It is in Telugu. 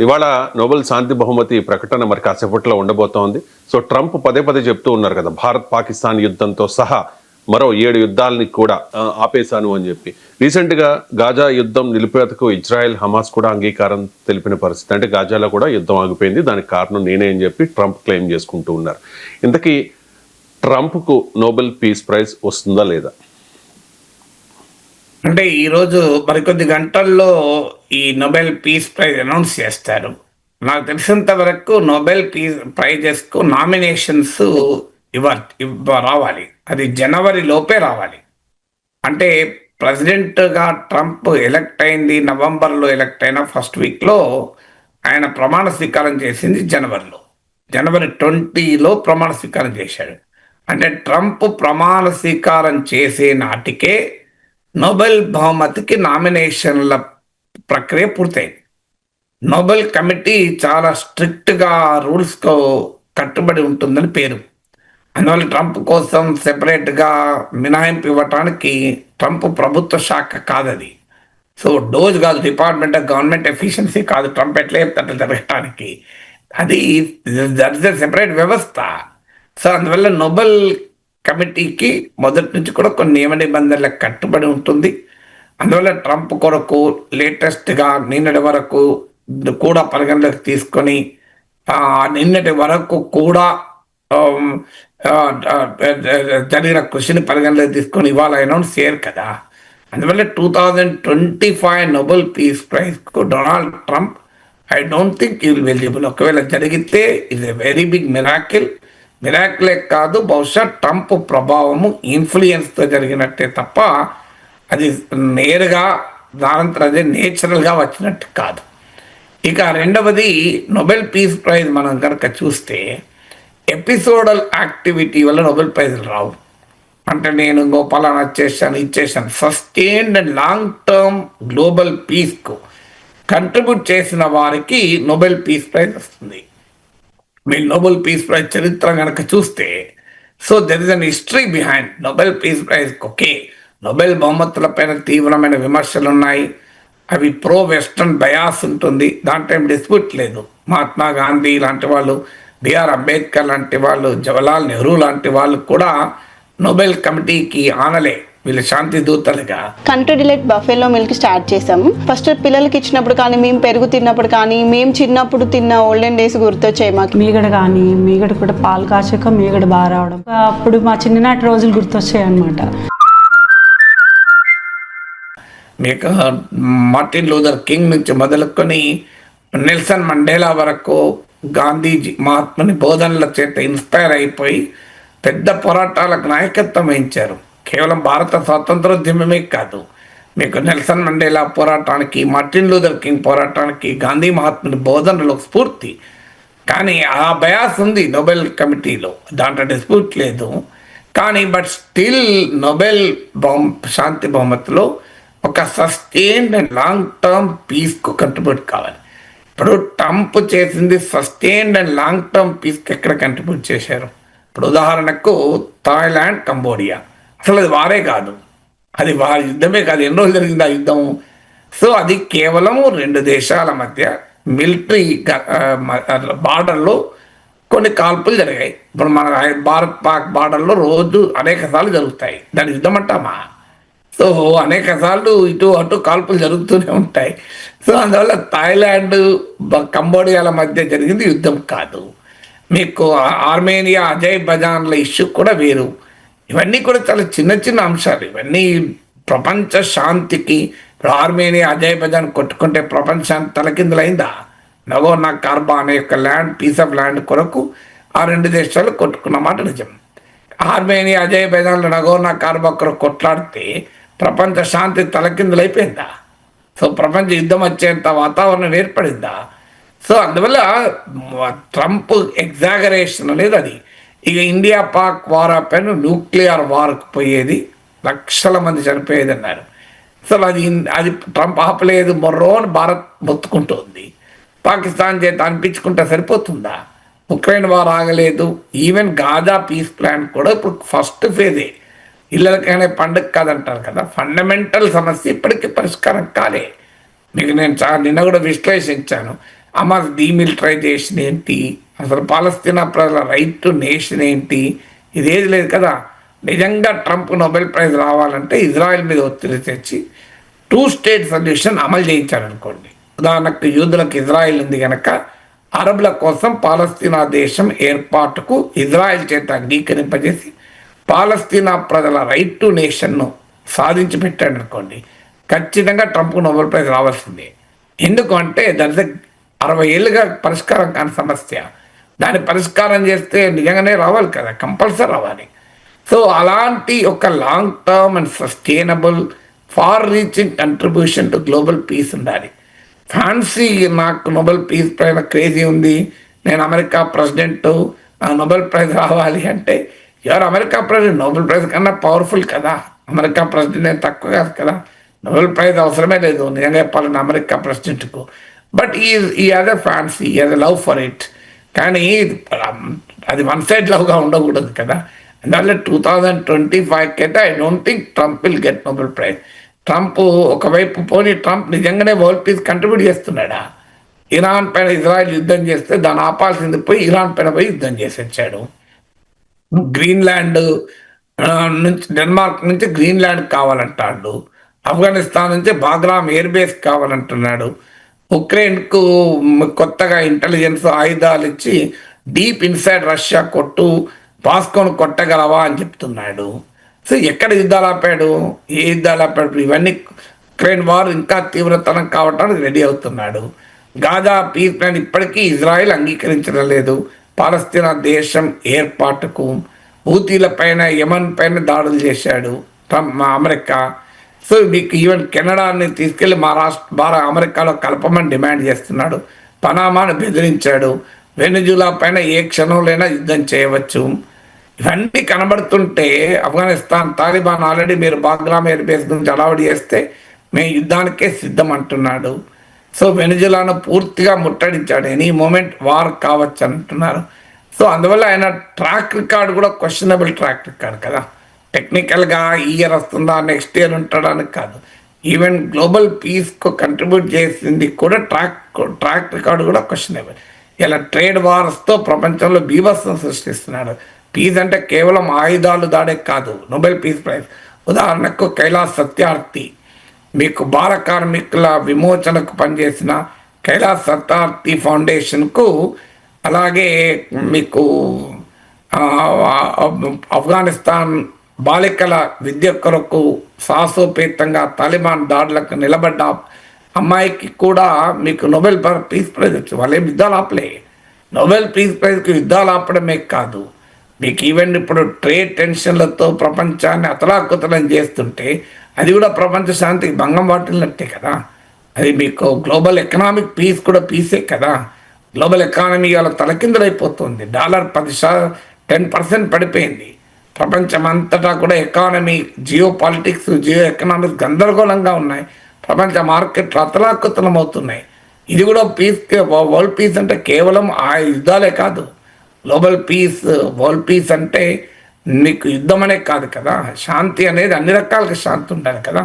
ఇవాళ నోబెల్ శాంతి బహుమతి ప్రకటన మరి కాసేపట్లో ఉండబోతోంది. సో ట్రంప్ పదే పదే చెప్తూ ఉన్నారు కదా, భారత్ పాకిస్తాన్ యుద్ధంతో సహా మరో 7 యుద్ధాలని కూడా ఆపేశాను అని చెప్పి. రీసెంట్ గా గాజా యుద్ధం నిలిపేతకు ఇజ్రాయెల్, హమాస్ కూడా అంగీకారం తెలిపిన పరిస్థితి. అంటే గాజాలో కూడా యుద్ధం ఆగిపోయింది, దానికి కారణం నేనే అని చెప్పి ట్రంప్ క్లెయిమ్ చేసుకుంటూ ఉన్నారు. ఇంతకీ ట్రంప్ కు నోబెల్ పీస్ ప్రైజ్ వస్తుందా లేదా? అంటే ఈరోజు మరికొద్ది గంటల్లో ఈ నోబెల్ పీస్ ప్రైజ్ అనౌన్స్ చేస్తారు. నాకు తెలిసినంత వరకు నోబెల్ పీస్ ప్రైజెస్కు నామినేషన్స్ రావాలి. అది జనవరి లోపే రావాలి. అంటే ప్రెసిడెంట్గా ట్రంప్ ఎలక్ట్ అయింది నవంబర్లో, ఎలక్ట్ అయిన ఫస్ట్ వీక్లో ఆయన ప్రమాణ స్వీకారం చేసింది జనవరి 20లో ప్రమాణ స్వీకారం చేశాడు. అంటే ట్రంప్ ప్రమాణ స్వీకారం చేసే నాటికే నోబెల్ బహుమతికి నామినేషన్ల ప్రక్రియ పూర్తయింది. నోబెల్ కమిటీ చాలా స్ట్రిక్ట్గా రూల్స్కు కట్టుబడి ఉంటుందని పేరు. అందువల్ల ట్రంప్ కోసం సెపరేట్గా మినహాయింపు ఇవ్వటానికి ట్రంప్ ప్రభుత్వ శాఖ కాదది. సో డోజ్ కాదు, డిపార్ట్మెంట్ ఆఫ్ గవర్నమెంట్ ఎఫిషియన్సీ కాదు. ట్రంప్ ఎట్లా చెప్తాడు జరగటానికి, అది దట్ ఇస్ సెపరేట్ వ్యవస్థ. సో అందువల్ల నోబెల్ కమిటీకి మొదటి నుంచి కూడా కొన్ని నియమ నిబంధనలకు కట్టుబడి ఉంటుంది. అందువల్ల ట్రంప్ కొరకు లేటెస్ట్గా నిన్నటి వరకు కూడా పరిగణలోకి తీసుకొని నిన్నటి వరకు కూడా జరిగిన కృషిని పరిగణలోకి తీసుకొని ఇవాళ అనౌన్స్ చేయరు కదా. అందువల్ల 2025 నోబెల్ పీస్ ప్రైజ్కు Donald Trump I don't think you will eligible. ఒకవేళ జరిగితే ఇట్స్ ఎ వెరీ బిగ్ మిరాకిలే కాదు, బహుశా ట్రంప్ ప్రభావము ఇన్ఫ్లుయెన్స్తో జరిగినట్టే తప్ప అది నేరుగా దానంతరం అదే నేచురల్గా వచ్చినట్టు కాదు. ఇక రెండవది, నోబెల్ పీస్ ప్రైజ్ మనం కనుక చూస్తే ఎపిసోడల్ యాక్టివిటీ వల్ల నోబెల్ ప్రైజ్లు రావు. అంటే నేను గోపాలన ఇచ్చేసాను. Sustained and long term global పీస్కు కంట్రిబ్యూట్ చేసిన వారికి నోబెల్ పీస్ ప్రైజ్ వస్తుంది. మీరు నోబెల్ పీస్ ప్రైజ్ చరిత్ర కనుక చూస్తే, so there is an history behind Nobel peace prize. Okay, Nobel బహుమతుల పైన తీవ్రమైన విమర్శలు ఉన్నాయి, అవి ప్రో వెస్టర్న్ బయాస్ ఉంటుంది, దాంట్లో ఏం డిస్ప్యూట్ లేదు. మహాత్మా గాంధీ లాంటి వాళ్ళు, బిఆర్ అంబేద్కర్ లాంటి వాళ్ళు, జవహర్లాల్ నెహ్రూ లాంటి వాళ్ళు కూడా నోబెల్ కమిటీకి ఆనలే, వీళ్ళు శాంతి దూతలుగా. కంట్రీ డిలైట్ బఫేలో మిల్క్ స్టార్ట్ చేసాము. ఫస్ట్ పిల్లలకి ఇచ్చినప్పుడు కానీ, మేము పెరుగు తిన్నప్పుడు కానీ, మేము చిన్నప్పుడు తిన్న ఓల్డెన్ డేస్ గుర్తొచ్చాయి మాకు. మీగడ కూడా పాలు కాచాక మీగడ బాగా రావడం, అప్పుడు మా చిన్ననాటి రోజులు గుర్తొచ్చాయి అన్నమాట. మీకు మార్టిన్ లూథర్ కింగ్ నుంచి మొదలుకొని నెల్సన్ మండేలా వరకు గాంధీజీ మహాత్ముని బోధనల చేత ఇన్స్పైర్ అయిపోయి పెద్ద పోరాటాలకు నాయకత్వం వహించారు. కేవలం భారత స్వాతంత్రోద్యమమే కాదు, మీకు నెల్సన్ మండేలా పోరాటానికి, మార్టిన్ లూథర్ కింగ్ పోరాటానికి గాంధీ మహాత్ముని బోధనలో స్ఫూర్తి. కానీ ఆ బయాస్ ఉంది నోబెల్ కమిటీలో, దాంట్లో డిస్ప్యూట్ లేదు. కానీ బట్ స్టిల్ నోబెల్ శాంతి బహుమతిలో ఒక సస్టైన్డ్ అండ్ లాంగ్ టర్మ్ పీస్కు కంట్రిబ్యూట్ కావాలి. ఇప్పుడు ట్రంప్ చేసింది సస్టైన్డ్ అండ్ లాంగ్ టర్మ్ పీస్కి ఎక్కడ కంట్రిబ్యూట్ చేశారు? ఇప్పుడు ఉదాహరణకు థాయిలాండ్, కంబోడియా, అసలు అది వారే కాదు, అది వారి యుద్ధమే కాదు. ఎన్ని రోజులు జరిగింది ఆ యుద్ధం? సో అది కేవలం 2 దేశాల మధ్య మిలిటరీ బార్డర్లో కొన్ని కాల్పులు జరిగాయి. ఇప్పుడు మన భారత్ పాక్ బార్డర్లో రోజు అనేక సార్లు జరుగుతాయి, దాని యుద్ధం అంటామా? సో అనేక సార్లు ఇటు అటు కాల్పులు జరుగుతూనే ఉంటాయి. సో అందువల్ల థాయిలాండ్, కంబోడియాల మధ్య జరిగింది యుద్ధం కాదు. మీకు ఆర్మేనియా, అజర్బైజాన్ల ఇష్యూ కూడా వేరు. ఇవన్నీ కూడా చాలా చిన్న చిన్న అంశాలు. ఇవన్నీ ప్రపంచ శాంతికి, ఇప్పుడు ఆర్మేనియా, అజర్బైజాన్ కొట్టుకుంటే ప్రపంచ శాంతి తలకిందులైందా? నగోర్నో కరాబాఖ్ అనే యొక్క పీస్ ఆఫ్ ల్యాండ్ కొరకు ఆ 2 దేశాలు కొట్టుకున్న మాట నిజం. ఆర్మేనియా, అజర్బైజాన్లో నగోర్నో కరాబాఖ్ కొరకు కొట్లాడితే ప్రపంచ శాంతి తలకిందులైపోయిందా? సో ప్రపంచ యుద్ధం వచ్చేంత వాతావరణం ఏర్పడిందా? సో అందువల్ల ట్రంప్ ఎగ్జాగరేషన్ అనేది అది. ఇక ఇండియా పాక్ వార్ పైన న్యూక్లియర్ వార్కు పోయేది, లక్షల మంది చనిపోయేది అన్నారు. సో అది ట్రంప్ ఆపలేదు, మొర్రోని భారత్ మొత్తుకుంటుంది. పాకిస్తాన్ చేత అనిపించుకుంటే సరిపోతుందా? ఉక్రెయిన్ వార్ ఆగలేదు. ఈవెన్ గాజా పీస్ ప్లాన్ కూడా ఇప్పుడు ఫస్ట్ ఫేజే. ఇళ్ళకైనా పండుగ కాదంటారు కదా, ఫండమెంటల్ సమస్య ఇప్పటికీ పరిష్కారం కాలే. మీకు నేను నిన్న కూడా విశ్లేషించాను. హమాస్ డీమిలిటరైజేషన్ ఏంటి, అసలు పాలస్తీనా ప్రజల రైట్ టు నేషన్ ఏంటి, ఇదేది లేదు కదా. నిజంగా ట్రంప్ నోబెల్ ప్రైజ్ రావాలంటే ఇజ్రాయెల్ మీద ఒత్తిడి తెచ్చి 2 స్టేట్ సొల్యూషన్ అమలు చేయించారనుకోండి. ఉదాహరణకు యూదులకు ఇజ్రాయెల్ ఉంది కనుక అరబుల కోసం పాలస్తీనా దేశం ఏర్పాటుకు ఇజ్రాయెల్ చేత అంగీకరింపజేసి పాలస్తీనా ప్రజల రైట్ టు నేషన్ను సాధించి పెట్టాడు అనుకోండి, ఖచ్చితంగా ట్రంప్కు నోబెల్ ప్రైజ్ రావాల్సిందే. ఎందుకంటే దాని 60 ఏళ్ళుగా పరిష్కారం కాని సమస్య, దాన్ని పరిష్కారం చేస్తే నిజంగానే రావాలి కదా, కంపల్సరీ రావాలి. సో అలాంటి ఒక long term and sustainable far reaching contribution to global peace ఉండాలి. ఫ్యాన్సీ నాకు నోబెల్ పీస్ పైన క్రేజీ ఉంది, నేను అమెరికా ప్రెసిడెంట్, నోబెల్ ప్రైజ్ రావాలి అంటే ఎవరు అమెరికా ప్రెసిడెంట్ నోబెల్ ప్రైజ్ కన్నా పవర్ఫుల్ కదా. అమెరికా ప్రెసిడెంట్ ఏం తక్కువ కాదు కదా, నోబెల్ ప్రైజ్ అవసరమే లేదు నిజంగా చెప్పాలని అమెరికా ప్రెసిడెంట్కు. బట్ ఈ హ్యాజ్ ఎ ఫ్యాన్సీ, ఈ has a love for it. కానీ అది వన్ సైడ్ లవ్గా ఉండకూడదు కదా. అందువల్ల 2025 అయితే I don't think Trump will get Nobel prize. Trump ఒకవైపు పోనీ ట్రంప్ నిజంగానే వరల్డ్ పీస్ కంట్రిబ్యూట్ చేస్తున్నాడా? ఇరాన్ పైన ఇజ్రాయెల్ యుద్ధం చేస్తే దాన్ని ఆపాల్సింది పోయి ఇరాన్ పైన పోయి యుద్ధం చేసి వచ్చాడు. గ్రీన్లాండ్ నుంచి డెన్మార్క్ నుంచి గ్రీన్లాండ్ కావాలంటాడు. ఆఫ్ఘనిస్తాన్ నుంచి బాగ్రామ్ ఎయిర్ బేస్ కావాలంటున్నాడు. ఉక్రెయిన్కు కొత్తగా ఇంటెలిజెన్స్ ఆయుధాలు ఇచ్చి డీప్ ఇన్సైడ్ రష్యా కొట్టు, మాస్కోను కొట్టగలవా అని చెప్తున్నాడు. సో ఎక్కడ యుద్ధాలు ఆపాడు, ఏ యుద్ధాలు ఆపాడు? ఇవన్నీ ఉక్రెయిన్ వార్ ఇంకా తీవ్రతరం కావడానికి రెడీ అవుతున్నాడు. గాజా పీస్ ప్లాన్ ఇప్పటికీ ఇజ్రాయెల్ అంగీకరించడం లేదు. పాలస్తీనా దేశం ఏర్పాటుకు హూతీల పైన, యమన్ పైన దాడులు చేశాడు అమెరికా. సో మీకు ఈవెన్ కెనడాని తీసుకెళ్లి అమెరికాలో కలపమని డిమాండ్ చేస్తున్నాడు. పనామాను బెదిరించాడు. వెనుజులా పైన ఏ క్షణంలోనైనా యుద్ధం చేయవచ్చు. ఇవన్నీ కనబడుతుంటే ఆఫ్ఘనిస్తాన్ తాలిబాన్ ఆల్రెడీ మీరు బాగ్రామ్ ఎయిర్ బేస్ గురించి అలవాటు చేస్తే మేము యుద్ధానికే సిద్ధం అంటున్నాడు. సో వెనుజులాను పూర్తిగా ముట్టడించాడు. ఎనీ మూమెంట్ వార్ కావచ్చు అంటున్నారు. సో అందువల్ల ఆయన ట్రాక్ రికార్డ్ కూడా క్వశ్చనబుల్ ట్రాక్ రికార్డ్ కదా. టెక్నికల్గా ఈ ఇయర్ వస్తుందా, నెక్స్ట్ ఇయర్ ఉంటాడానికి కాదు. ఈవెన్ గ్లోబల్ పీస్కు కంట్రిబ్యూట్ చేసింది కూడా ట్రాక్ రికార్డు కూడా క్వశ్చనబుల్. ఇలా ట్రేడ్ వార్స్తో ప్రపంచంలో బీభత్సం సృష్టిస్తున్నాడు. పీస్ అంటే కేవలం ఆయుధాలు దాడే కాదు. నోబెల్ పీస్ ప్రైజ్ ఉదాహరణకు కైలాస్ సత్యార్థి, మీకు బాల కార్మికుల విమోచనకు పనిచేసిన కైలాస్ సత్యార్థి ఫౌండేషన్కు, అలాగే మీకు ఆఫ్ఘనిస్తాన్ బాలికల విద్య కొరకు సాహసోపేతంగా తాలిబాన్ దాడులకు నిలబడ్డ అమ్మాయికి కూడా మీకు నోబెల్ పీస్ ప్రైజ్ వచ్చు. వాళ్ళేం యుద్ధాలు ఆపలే. నోబెల్ పీస్ ప్రైజ్కి యుద్ధాలు ఆపడమే కాదు, మీకు ఈవెన్ ఇప్పుడు ట్రేడ్ టెన్షన్లతో ప్రపంచాన్ని అతలాకుతలం చేస్తుంటే అది కూడా ప్రపంచ శాంతికి భంగం వాటిల్లినట్టే కదా. అది మీకు గ్లోబల్ ఎకనామిక్ పీస్ కూడా పీసే కదా. గ్లోబల్ ఎకానమీ వాళ్ళ తలకిందులైపోతుంది. డాలర్ 10% పడిపోయింది. ప్రపంచమంతటా కూడా economy, geopolitics, geoeconomics గందరగోళంగా ఉన్నాయి. ప్రపంచ మార్కెట్లు అతలాకుతలం అవుతున్నాయి. ఇది కూడా పీస్, వరల్డ్ పీస్ అంటే కేవలం ఆ యుద్ధాలే కాదు. గ్లోబల్ పీస్, వరల్డ్ పీస్ అంటే మీకు యుద్ధం అనే కాదు కదా. శాంతి అనేది అన్ని రకాలుగా శాంతి ఉండాలి కదా.